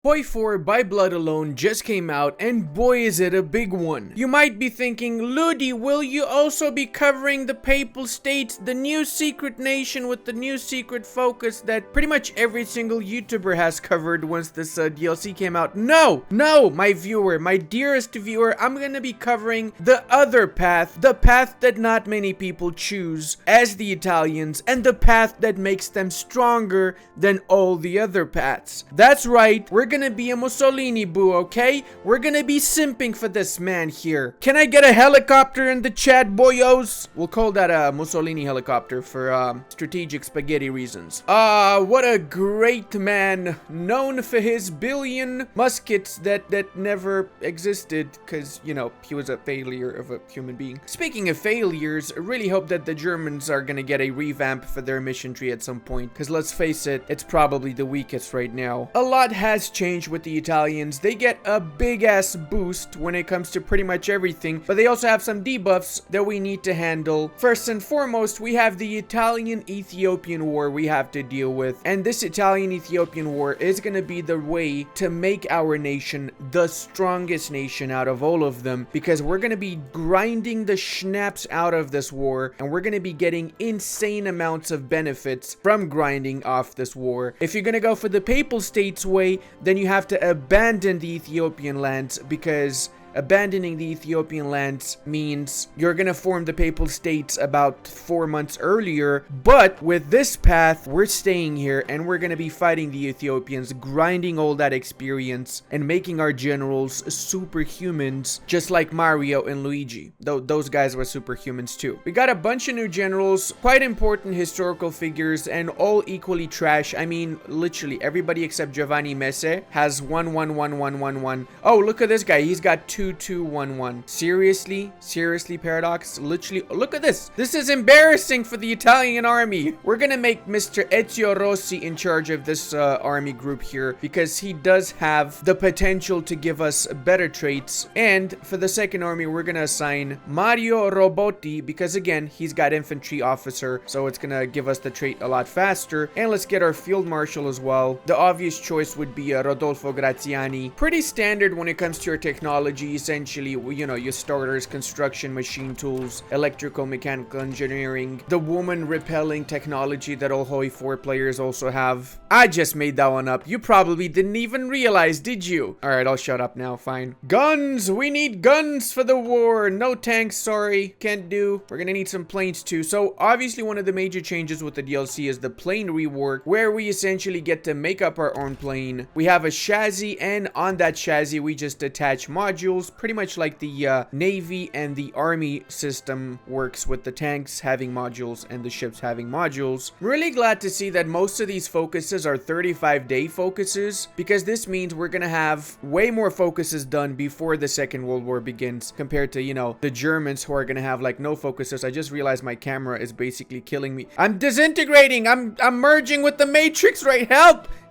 HOI4 by Blood Alone just came out, and boy is it a big one. You might be thinking, Ludi, will you also be covering the Papal States, the new secret nation with the new secret focus that pretty much every single YouTuber has covered once this DLC came out? No, my viewer, my dearest viewer, I'm gonna be covering the other path, the path that not many people choose as the Italians, and the path that makes them stronger than all the other paths. That's right, we're gonna be a Mussolini boo, okay? We're gonna be simping for this man here. Can I get a helicopter in the chat, boyos? We'll call that a Mussolini helicopter for strategic spaghetti reasons. What a great man, known for his billion muskets that never existed, because, you know, he was a failure of a human being. Speaking of failures, I really hope that the Germans are gonna get a revamp for their mission tree at some point, because let's face it, it's probably the weakest right now. A lot has changed with the Italians. They get a big ass boost when it comes to pretty much everything, but they also have some debuffs that we need to handle. First and foremost, we have the Italian-Ethiopian war we have to deal with, and this Italian-Ethiopian war is going to be the way to make our nation the strongest nation out of all of them, because we're going to be grinding the schnapps out of this war, and we're going to be getting insane amounts of benefits from grinding off this war. If you're going to go for the Papal States way, then you have to abandon the Ethiopian lands, because abandoning the Ethiopian lands means you're gonna form the Papal States about 4 months earlier. But with this path, we're staying here and we're gonna be fighting the Ethiopians, grinding all that experience and making our generals superhumans, just like Mario and Luigi. Though those guys were superhumans too. We got a bunch of new generals, quite important historical figures, and all equally trash. I mean, literally everybody except Giovanni Messe has 1-1-1-1-1-1. Oh, look at this guy. He's got 2-2-1-1. Seriously, Paradox? Literally, look at this. This is embarrassing for the Italian army. We're gonna make Mr. Ezio Rossi in charge of this army group here, because he does have the potential to give us better traits. And for the second army, we're gonna assign Mario Robotti, because again, he's got infantry officer, so it's gonna give us the trait a lot faster. And let's get our field marshal as well. The obvious choice would be Rodolfo Graziani. Pretty standard when it comes to your technology. Essentially, you know, your starters, construction, machine tools, electrical, mechanical engineering, the woman repelling technology that all HOI4 players also have. I just made that one up. You probably didn't even realize, did you? Alright, I'll shut up now, fine. Guns! We need guns for the war! No tanks, sorry. Can't do. We're gonna need some planes too. So, obviously one of the major changes with the DLC is the plane rework, where we essentially get to make up our own plane. We have a chassis, and on that chassis, we just attach modules, pretty much like the Navy and the Army system works, with the tanks having modules and the ships having modules. I'm really glad to see that most of these focuses are 35-day focuses, because this means we're gonna have way more focuses done before the Second World War begins, compared to, you know, the Germans who are gonna have like no focuses. I just realized my camera is basically killing me. I'm disintegrating! I'm merging with the Matrix, right?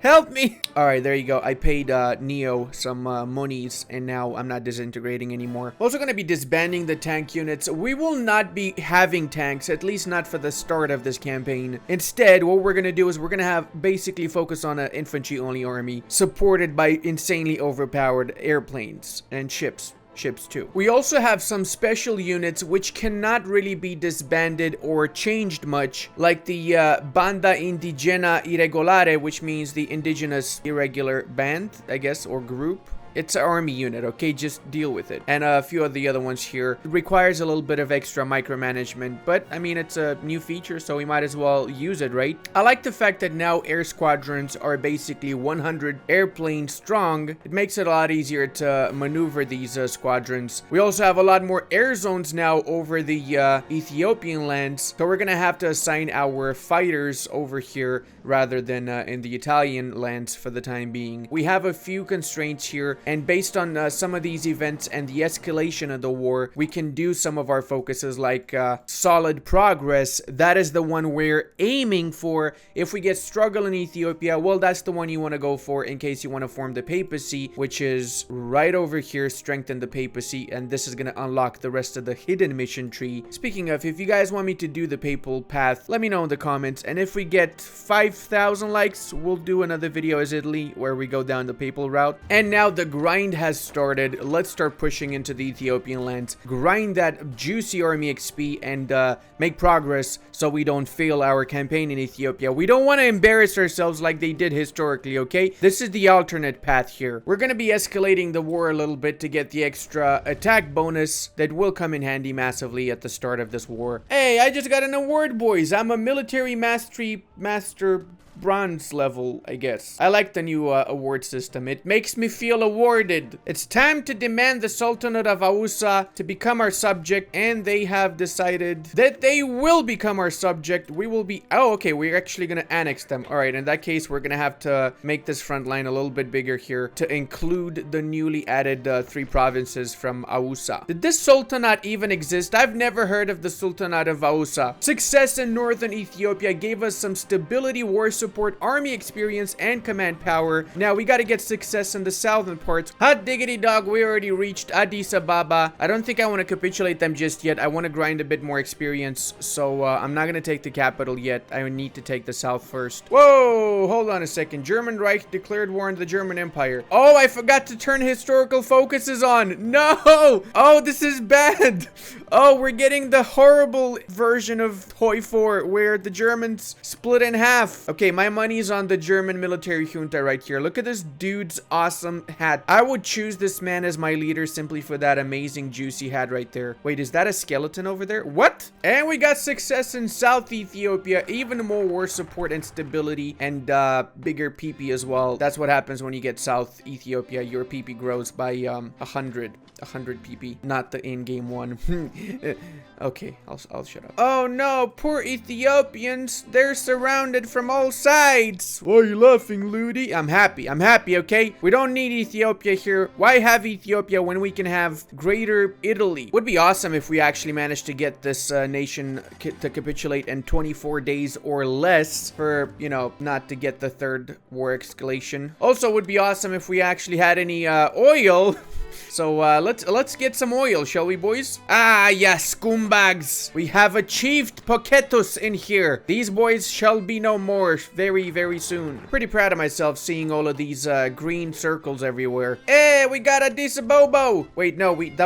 Help me! Alright, there you go. I paid Neo some monies, and now I'm not disintegrating anymore. Also gonna be disbanding the tank units. We will not be having tanks, at least not for the start of this campaign. Instead, what we're gonna do is we're gonna have basically focus on an infantry-only army, supported by insanely overpowered airplanes and ships too. We also have some special units which cannot really be disbanded or changed much, like the Banda Indigena Irregolare, which means the indigenous irregular band, I guess, or group. It's an army unit, okay? Just deal with it. And a few of the other ones here. It requires a little bit of extra micromanagement, but I mean, it's a new feature, so we might as well use it, right? I like the fact that now air squadrons are basically 100 airplanes strong. It makes it a lot easier to maneuver these squadrons. We also have a lot more air zones now over the Ethiopian lands, so we're gonna have to assign our fighters over here rather than in the Italian lands for the time being. We have a few constraints here, and based on some of these events and the escalation of the war, we can do some of our focuses like solid progress. That is the one we're aiming for. If we get struggle in Ethiopia, well, that's the one you want to go for in case you want to form the papacy, which is right over here, strengthen the papacy, and this is going to unlock the rest of the hidden mission tree. Speaking of, if you guys want me to do the papal path, let me know in the comments, and if we get 5 5,000 likes, we'll do another video as Italy where we go down the papal route. And now the grind has started. Let's start pushing into the Ethiopian lands. Grind that juicy army XP and make progress so we don't fail our campaign in Ethiopia. We don't want to embarrass ourselves like they did historically, okay? This is the alternate path here. We're going to be escalating the war a little bit to get the extra attack bonus that will come in handy massively at the start of this war. Hey, I just got an award, boys. I'm a military master bronze level, I guess. I like the new award system. It makes me feel awarded. It's time to demand the Sultanate of Ausa to become our subject, and they have decided that they will become our subject. We will be... Oh, okay, we're actually gonna annex them. All right, in that case, we're gonna have to make this front line a little bit bigger here to include the newly added 3 provinces from Ausa. Did this Sultanate even exist? I've never heard of the Sultanate of Ausa. Success in northern Ethiopia gave us some stability, war support, army experience, and command power. Now we got to get success in the southern parts. Hot diggity dog, we already reached Addis Ababa. I don't think I want to capitulate them just yet. I want to grind a bit more experience, so I'm not going to take the capital yet. I need to take the south first. Whoa, hold on a second. German Reich declared war on the German Empire. Oh, I forgot to turn historical focuses on. No! Oh, this is bad. Oh, we're getting the horrible version of HOI4 where the Germans split in half. Okay, my money's on the German military junta right here. Look at this dude's awesome hat. I would choose this man as my leader simply for that amazing juicy hat right there. Wait, is that a skeleton over there? What? And we got success in South Ethiopia. Even more war support and stability and bigger PP as well. That's what happens when you get South Ethiopia. Your PP grows by 100 PP, not the in-game one. Okay, I'll shut up. Oh no, poor Ethiopians. They're surrounded from all sides. Why are you laughing, Ludi? I'm happy, okay? We don't need Ethiopia here. Why have Ethiopia when we can have Greater Italy? Would be awesome if we actually managed to get this nation to capitulate in 24 days or less for, you know, not to get the third war escalation. Also, would be awesome if we actually had any oil. So let's get some oil, shall we, boys? Ah, yes, scumbags. We have achieved Poketos in here. These boys shall be no more very, very soon. Pretty proud of myself seeing all of these green circles everywhere. Hey, we got Addis Ababa. Wait, no, wait,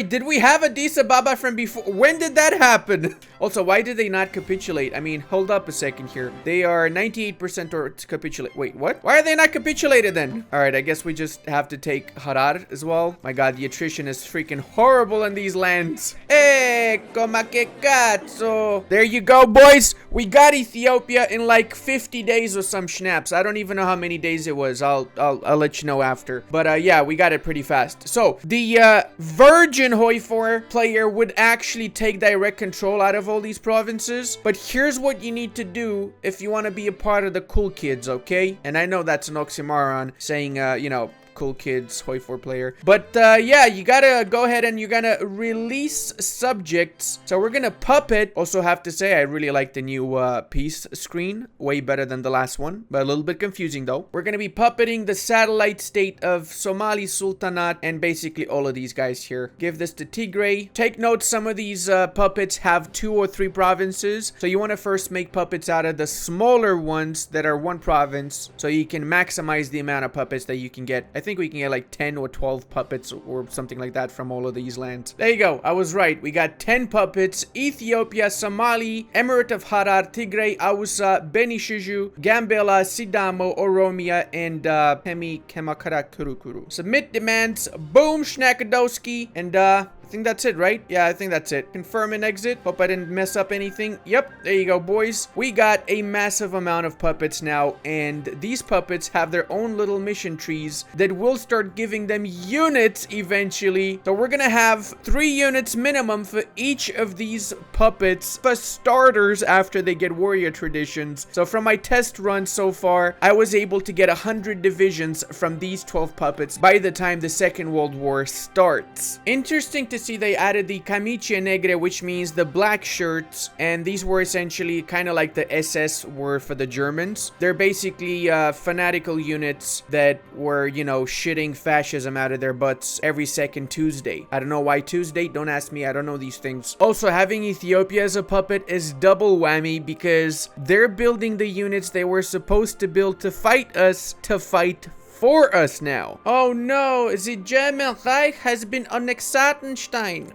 did we have Addis Ababa from before? When did that happen? Also, why did they not capitulate? I mean, hold up a second here. They are 98% or to capitulate. Wait, what? Why are they not capitulated then? All right, I guess we just have to take Harar as well. My god, the attrition is freaking horrible in these lands. Hey, como que cazzo. There you go, boys. We got Ethiopia in like 50 days or some schnaps. I don't even know how many days it was. I'll let you know after. But yeah, we got it pretty fast. So the virgin HOI4 player would actually take direct control out of all these provinces. But here's what you need to do if you want to be a part of the cool kids, okay? And I know that's an oxymoron saying, you know, cool kids HOI4 player, but yeah, you gotta go ahead and you're gonna release subjects. So we're gonna puppet. Also have to say I really like the new peace screen, way better than the last one, but a little bit confusing though. We're gonna be puppeting the satellite state of Somali Sultanate and basically all of these guys here. Give this to Tigray. Take note, some of these puppets have 2 or 3 provinces, so you want to first make puppets out of the smaller ones that are 1 province so you can maximize the amount of puppets that you can get. I think we can get like 10 or 12 puppets or something like that from all of these lands. There you go. I was right. We got 10 puppets. Ethiopia, Somali, Emirate of Harar, Tigray, Ausa, Beni Shiju, Gambela, Sidamo, Oromia, and Hemi Kemakara Kurukuru. Submit demands. Boom, Schnackadowski. And I think that's it, right? Yeah, I think that's it. Confirm and exit. Hope I didn't mess up anything. Yep, there you go, boys. We got a massive amount of puppets now, and these puppets have their own little mission trees that will start giving them units eventually. So we're gonna have 3 units minimum for each of these puppets for starters after they get warrior traditions. So from my test run so far, I was able to get 100 divisions from these 12 puppets by the time the Second World War starts. Interesting to see they added the camicia negra, which means the black shirts, and these were essentially kind of like the SS were for the Germans. They're basically fanatical units that were, you know, shitting fascism out of their butts every second Tuesday. I don't know why Tuesday, don't ask me, I don't know these things. Also, having Ethiopia as a puppet is double whammy because they're building the units they were supposed to build to fight us, to fight for us now. Oh no, the German Reich has been annexed.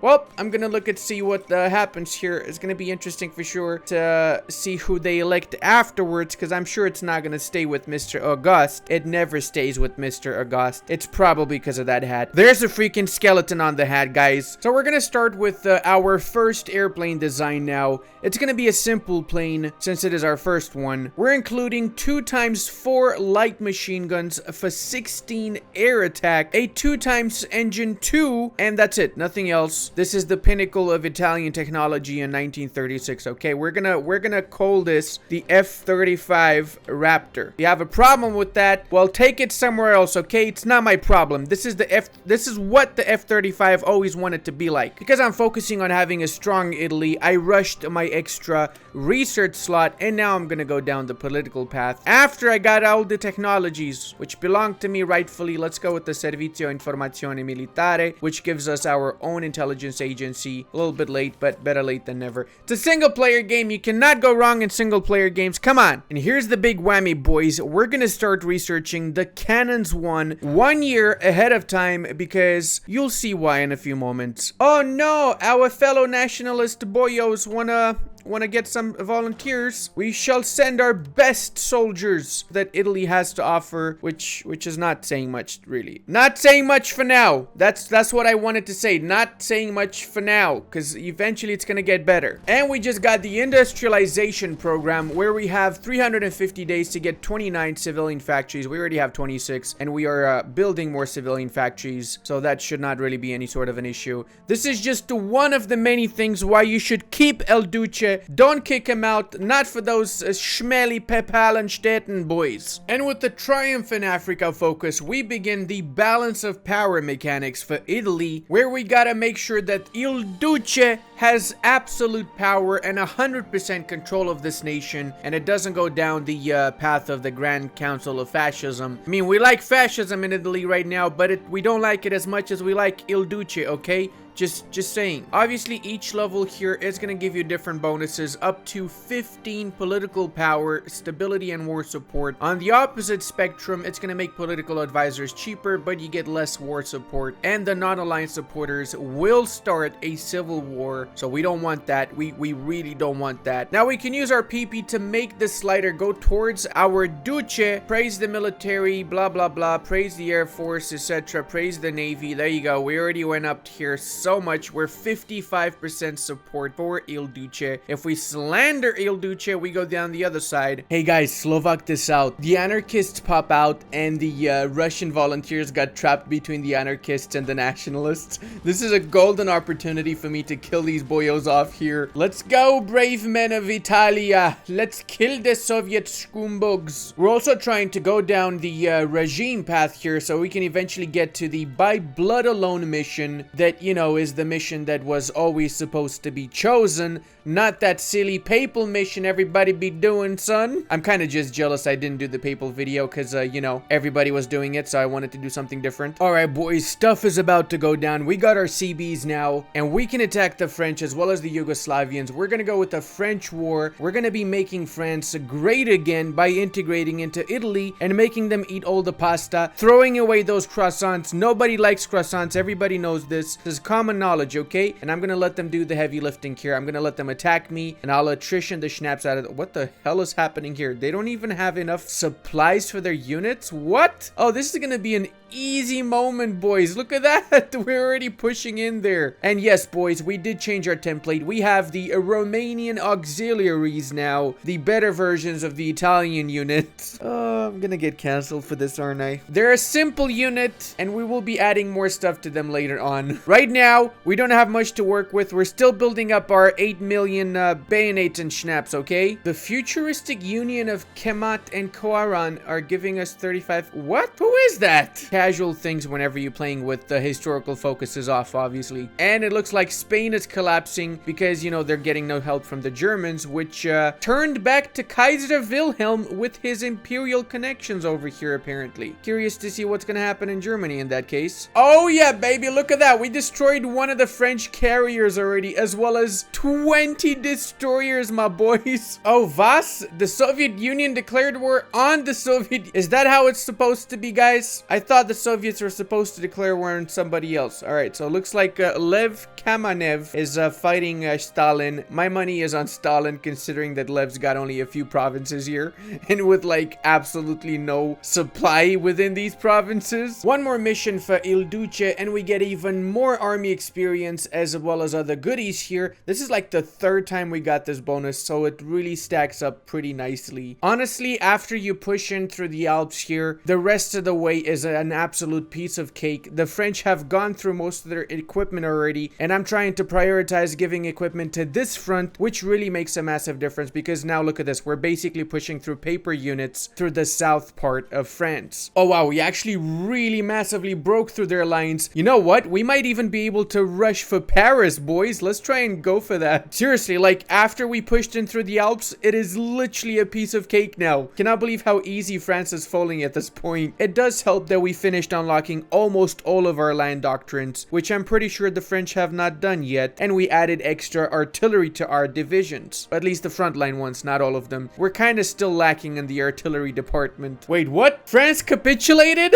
Well, I'm gonna look and see what happens here. It's gonna be interesting for sure to see who they elect afterwards, because I'm sure it's not gonna stay with Mr. August. It never stays with Mr. August. It's probably because of that hat. There's a freaking skeleton on the hat, guys. So we're gonna start with our first airplane design now. It's gonna be a simple plane since it is our first one. We're including 2x4 light machine guns for 16 air attack, a 2x engine 2, and that's it, nothing else. This is the pinnacle of Italian technology in 1936. Okay, we're gonna call this the F-35 Raptor. If you have a problem with that, well, take it somewhere else. Okay, it's not my problem. This is what the F-35 always wanted to be like. Because I'm focusing on having a strong Italy, I rushed my extra research slot, and now I'm gonna go down the political path after I got all the technologies which belong to me rightfully. Let's go with the Servizio Informazione Militare, which gives us our own intelligence agency. A little bit late, but better late than never. It's a single player game. You cannot go wrong in single player games. Come on. And here's the big whammy, boys. We're gonna start researching the Cannons 1 year ahead of time, because you'll see why in a few moments. Oh no, our fellow nationalist boyos wanna get some volunteers. We shall send our best soldiers that Italy has to offer, which is not saying much, really. Not saying much for now. That's what I wanted to say. Not saying much for now, because eventually it's gonna get better. And we just got the industrialization program, where we have 350 days to get 29 civilian factories. We already have 26, and we are building more civilian factories, so that should not really be any sort of an issue. This is just one of the many things why you should keep El Duce. Don't kick him out, not for those schmelly papal and Stetten boys. And with the Triumph in Africa focus, we begin the balance of power mechanics for Italy, where we gotta make sure that Il Duce has absolute power and 100% control of this nation, and it doesn't go down the path of the Grand Council of Fascism. I mean, we like fascism in Italy right now, but we don't like it as much as we like Il Duce, okay? Just saying. Obviously, each level here is going to give you different bonuses, up to 15 political power, stability, and war support. On the opposite spectrum, it's going to make political advisors cheaper, but you get less war support. And the non-aligned supporters will start a civil war, so we don't want that. We really don't want that. Now, we can use our PP to make the slider go towards our Duce, praise the military, blah, blah, blah, praise the Air Force, etc., praise the Navy. There you go. We already went up here so much. We're 55% support for Il Duce. If we slander Il Duce, we go down the other side. Hey guys, Slovak this out. The anarchists pop out, and the Russian volunteers got trapped between the anarchists and the nationalists. This is a golden opportunity for me to kill these boyos off here. Let's go, brave men of Italia. Let's kill the Soviet scumbugs. We're also trying to go down the regime path here, so we can eventually get to the by blood alone mission that, you know, is the mission that was always supposed to be chosen, not that silly papal mission everybody be doing, son. I'm kind of just jealous I didn't do the papal video, because, you know, everybody was doing it, so I wanted to do something different. Alright, boys, stuff is about to go down. We got our CBs now, and we can attack the French as well as the Yugoslavians. We're gonna go with the French war. We're gonna be making France great again by integrating into Italy and making them eat all the pasta, throwing away those croissants. Nobody likes croissants. Everybody knows this. This is common knowledge, okay? And I'm gonna let them do the heavy lifting here. I'm gonna let them attack me, and I'll attrition the schnapps out of it. What the hell is happening here? They don't even have enough supplies for their units? What? Oh, this is gonna be an easy moment, boys. Look at that. We're already pushing in there. And yes, boys, we did change our template. We have the Romanian auxiliaries now, the better versions of the Italian units. Oh, I'm gonna get canceled for this, aren't I? They're a simple unit, and we will be adding more stuff to them later on. Right now, we don't have much to work with. We're still building up our 8 million bayonets and schnapps, okay? The futuristic union of Kemat and Koaran are giving us 35. What? Who is that? casual things whenever you're playing with the historical focuses off, obviously. And it looks like Spain is collapsing because, you know, they're getting no help from the Germans, which turned back to Kaiser Wilhelm with his imperial connections over here, apparently. Curious to see what's gonna happen in Germany in that case. Oh yeah, baby, look at that. We destroyed one of the French carriers already, as well as 20 destroyers, my boys. Oh, was? The Soviet Union declared war on the Soviet... Is that how it's supposed to be, guys? I thought the Soviets were supposed to declare war on somebody else. All right, so it looks like Lev Kamenev is fighting Stalin. My money is on Stalin, considering that Lev's got only a few provinces here, and with like absolutely no supply within these provinces. One more mission for Il Duce, and we get even more army experience as well as other goodies here. This is like the third time we got this bonus, so it really stacks up pretty nicely. Honestly, after you push in through the Alps here, the rest of the way is an absolute piece of cake. The French have gone through most of their equipment already, and I'm trying to prioritize giving equipment to this front, which really makes a massive difference, because now look at this. We're basically pushing through paper units through the south part of France. Oh wow, we actually really massively broke through their lines. You know what? We might even be able to rush for Paris, boys. Let's try and go for that. Seriously, like after we pushed in through the Alps, it is literally a piece of cake now. Cannot believe how easy France is falling at this point. It does help that we finished unlocking almost all of our land doctrines, which I'm pretty sure the French have not done yet, and we added extra artillery to our divisions. At least the frontline ones, not all of them. We're kind of still lacking in the artillery department. Wait, what? France capitulated?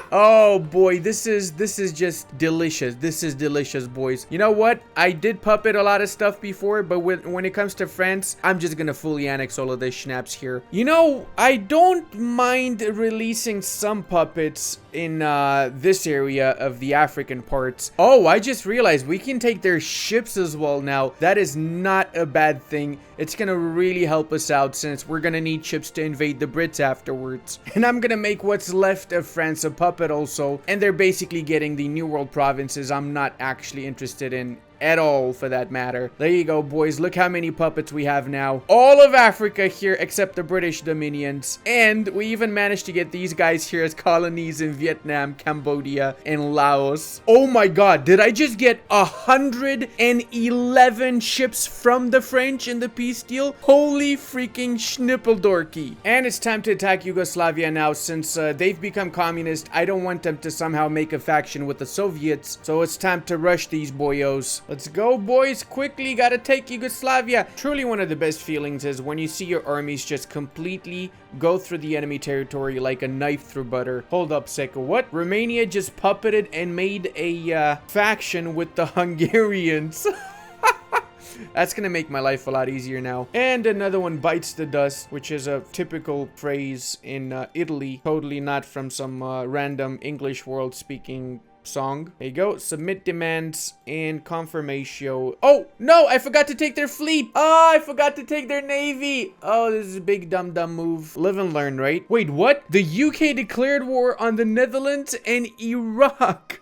Oh boy, this is just delicious. This is delicious, boys. You know what? I did puppet a lot of stuff before, but when it comes to France, I'm just gonna fully annex all of this schnapps here. You know, I don't mind releasing some puppets in this area of the African parts. Oh, I just realized we can take their ships as well now. That is not a bad thing. It's gonna really help us out, since we're gonna need ships to invade the Brits afterwards. And I'm gonna make what's left of France a puppet also, and they're basically getting the New World provinces I'm not actually interested in at all, for that matter. There you go, boys. Look how many puppets we have now. All of Africa here except the British dominions. And we even managed to get these guys here as colonies in Vietnam, Cambodia, and Laos. Oh my god, did I just get 111 ships from the French in the peace deal? Holy freaking schnippledorky. And it's time to attack Yugoslavia now, since they've become communist. I don't want them to somehow make a faction with the Soviets, so it's time to rush these boyos. Let's go, boys. Quickly, gotta take Yugoslavia. Truly one of the best feelings is when you see your armies just completely go through the enemy territory like a knife through butter. Hold up, Seko. What? Romania just puppeted and made a faction with the Hungarians. That's gonna make my life a lot easier now. And another one bites the dust, which is a typical phrase in Italy. Totally not from some random English world speaking song. There you go. Submit demands and confirmatio. Oh, no, I forgot to take their fleet. Oh, I forgot to take their navy. Oh, this is a big dumb move. Live and learn, right? Wait, what? The UK declared war on the Netherlands and Iraq.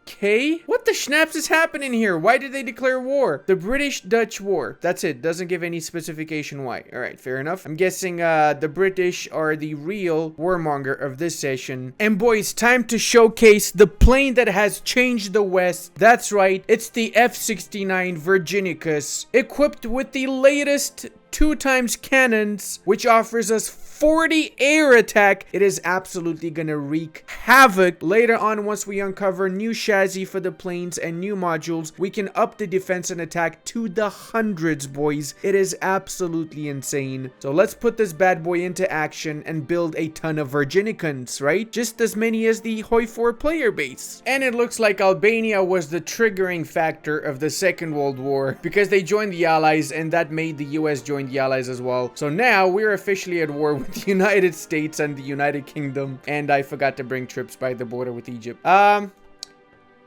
Okay. What the schnapps is happening here? Why did they declare war? The British-Dutch war. That's it. Doesn't give any specification why. All right, fair enough. I'm guessing the British are the real warmonger of this session. And boys, time to showcase the plane that has changed the West. That's right. It's the F-69 Virginicus, equipped with the latest 2x cannons, which offers us 40 air attack. It is absolutely gonna wreak havoc. Later on, once we uncover new chassis for the planes and new modules, we can up the defense and attack to the hundreds, boys. It is absolutely insane. So let's put this bad boy into action and build a ton of Virginicans, right? Just as many as the HOI4 player base. And it looks like Albania was the triggering factor of the Second World War, because they joined the Allies, and that made the US join the Allies as well. So now we're officially at war with the United States and the United Kingdom, and I forgot to bring troops by the border with Egypt.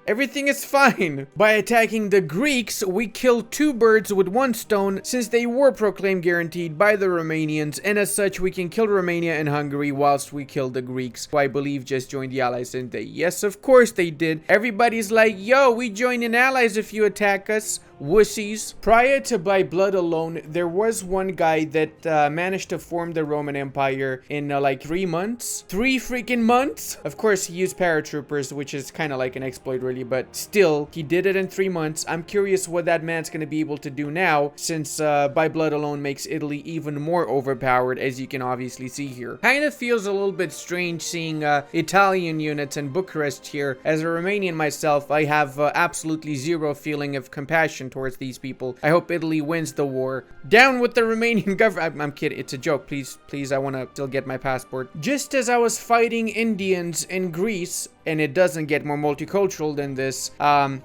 Everything is fine. By attacking the Greeks, we killed two birds with one stone, since they were proclaimed guaranteed by the Romanians, and as such we can kill Romania and Hungary whilst we kill the Greeks, who I believe just joined the Allies, didn't they? Yes, of course they did. Everybody's like, yo, we join in Allies if you attack us. wussies. Prior to By Blood Alone, there was one guy that managed to form the Roman Empire in like 3 months. 3 freaking months? Of course, he used paratroopers, which is kind of like an exploit really, but still, he did it in 3 months. I'm curious what that man's going to be able to do now, since By Blood Alone makes Italy even more overpowered, as you can obviously see here. Kind of feels a little bit strange seeing Italian units in Bucharest here. As a Romanian myself, I have absolutely zero feeling of compassion towards these people. I hope Italy wins the war. Down with the Romanian government. I'm kidding. It's a joke. Please, I want to still get my passport. Just as I was fighting Indians in Greece, and it doesn't get more multicultural than this,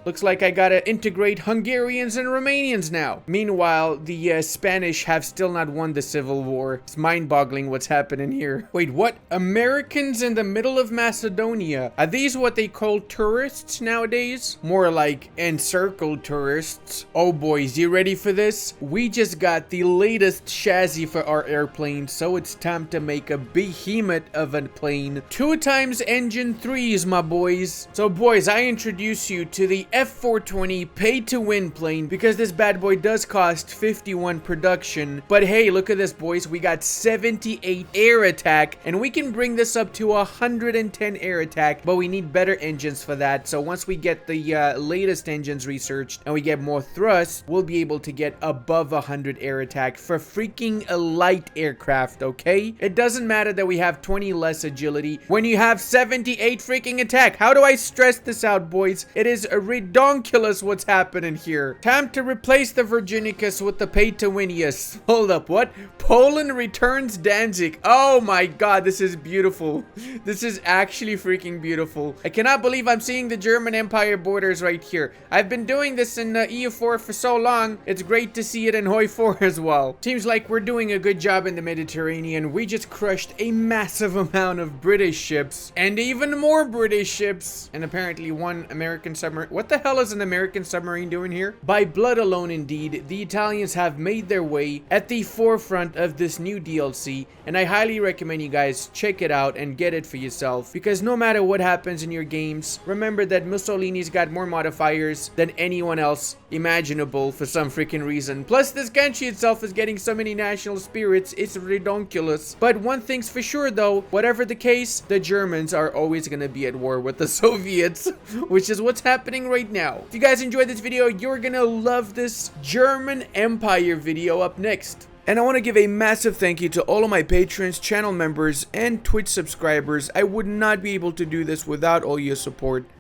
looks like I gotta integrate Hungarians and Romanians now. Meanwhile, the Spanish have still not won the Civil War. It's mind-boggling what's happening here. Wait, what? Americans in the middle of Macedonia? Are these what they call tourists nowadays? More like encircled tourists. Oh boys, you ready for this? We just got the latest chassis for our airplane, so it's time to make a behemoth of a plane. 2 times engine 3s, my boys. So boys, I introduce you to the F420 pay-to-win plane, because this bad boy does cost 51 production. But hey, look at this boys, we got 78 air attack, and we can bring this up to 110 air attack, but we need better engines for that. So once we get the latest engines researched and we get more thrust, we'll be able to get above 100 air attack for freaking a light aircraft, okay? It doesn't matter that we have 20 less agility when you have 78 freaking attack. How do I stress this out, boys? It is redonkulous what's happening here. Time to replace the Virginicus with the pay-to-winius. Hold up, what? Poland returns Danzig. Oh my god, this is beautiful. This is actually freaking beautiful. I cannot believe I'm seeing the German Empire borders right here. I've been doing this in EU4 for so long. It's great to see it in HOI4 as well. Seems like we're doing a good job in the Mediterranean. We just crushed a massive amount of British ships and even more British ships, and apparently 1 American submarine. What the hell is an American submarine doing here? By blood alone, indeed, the Italians have made their way at the forefront of this new DLC, and I highly recommend you guys check it out and get it for yourself, because no matter what happens in your games, remember that Mussolini's got more modifiers than anyone else imaginable for some freaking reason. Plus, this country itself is getting so many national spirits, it's redonkulous. But one thing's for sure though, whatever the case, the Germans are always gonna be at war with the Soviets, which is what's happening right now. If you guys enjoyed this video, you're gonna love this German Empire video up next. And I want to give a massive thank you to all of my patrons, channel members, and Twitch subscribers. I would not be able to do this without all your support.